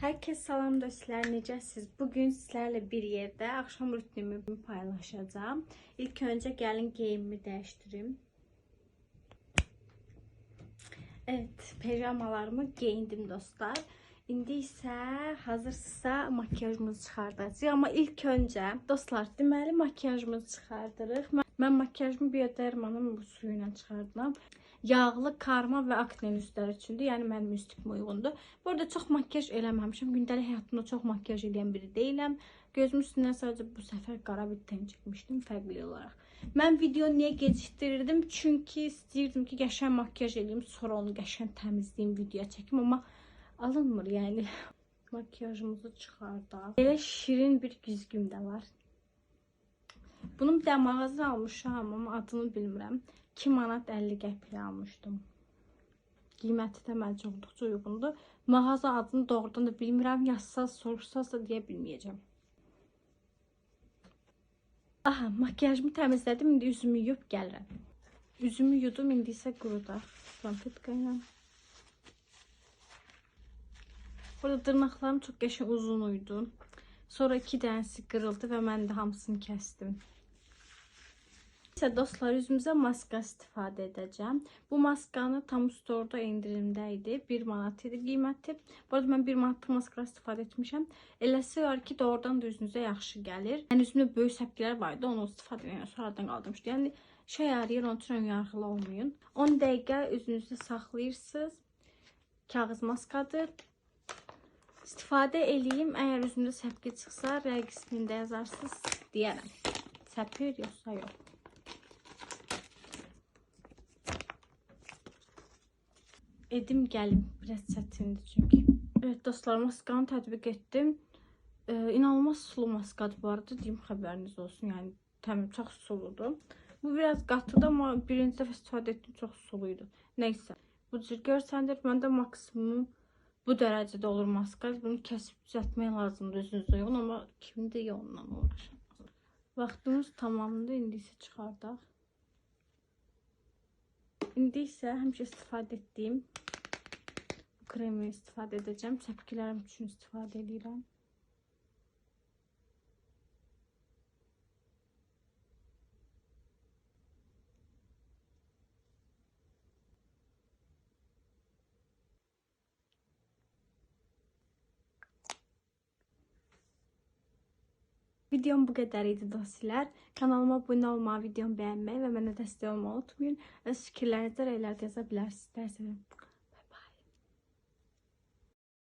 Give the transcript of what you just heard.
Herkes salam dostlar, necəsiz? Bugün sizlerle bir yerde akşam rutinimi paylaşacağım. İlk önce gelin geyimimi değiştireyim. Evet, pijamalarımı giyindim dostlar. İndi isə hazırsızsa makyajımızı çıxardacağıq. Ama ilk önce dostlar, deməli makyajımızı çıxardırıq. Mən makyajımı Biodermanın bu suyuyla çıxardım. Yağlı, karma ve akne üstləri üçündür. Yəni mənim üstüme uyğundur. Bu arada çox makyaj eləməmişəm. Gündəlik həyatımda çox makyaj edən biri deyiləm. Gözümün üstündən sadəcə bu səfər qara bir ten çəkmişdim fərqli olaraq. Mən video niyə gecikdirirdim? Çünki istəyirdim ki, qəşəng makyaj eləyim, sonra onu qəşəng təmizləyim, video çəkim, amma alınmır yəni. Makyajımızı çıxardaq. Belə şirin bir güzgüm də var. Bunun bir də mağazadan almışam, amma adını bilmirəm. 2 manat 50 qəpiyə almışdım. Qiyməti də məncə olduqca uyğundur. Mağaza adını doğrudan da bilmirəm. Yazsaz, soruşsaz da deyə bilməyəcəm. Aha, makyajımı təmizlədim. İndi üzümü yuyub gəlirəm. Üzümü yudum, indi isə qurudaq. Salfetka ilə. Burada dırnaqlarım çox qəşəng uzun uydu. Sonra 2 dənəsi qırıldı və mən də hamısını kəsdim. Dostlar, üzümüzə maska istifadə edəcəm. Bu maskanı tam store'da indirimdə idi. 1 manat idi qiyməti. Bu arada mən 1 manatlıq maskara istifadə etmişəm. Eləsi var ki, doğrudan da üzünüzə yaxşı gəlir. Yəni üzümdə böyük səpkilər vardı, onu istifadə edən sonradan qaldırmışdı. Yəni şey arayır, onun üçün yarğılı olmayın. 10 dəqiqə üzünüzdə saxlayırsınız. Kağız maskadır. İstifadə eləyim. Əgər üzümdə səpki çıxsa, rəy qismində yazarsınız deyərəm. Səpir yoxsa yox. Edim gəlim, biraz çətindir çünki. Evet dostlar, maskanı tətbiq etdim. İnanılmaz sulu maskadır bu arada, deyim xəbəriniz olsun. Yəni təmin çox suludur. Bu biraz qatıdır, amma birinci dəfə istifadə etdim, çox suluydu. Neysə, bu cür görsəndir. Məndə maksimum bu dərəcədə olur maska. Bunu kəsib düzəltmək lazımdır özünüzə uyğun, amma kimdə onunla uğraşır. Vaxtımız tamamdır, indi isə çıxardaq. İndi isə həmişə istifadə etdiyim bu kremi istifadə edəcəm. Səpkilərim üçün istifadə edirəm. Videom bu qədər idi dostlar. Kanalıma abunə olmağı, videomu bəyənməyi və mənə dəstək olmağı unutmayın. Öz fikirlərinizi rəylərdə yaza bilərsiniz.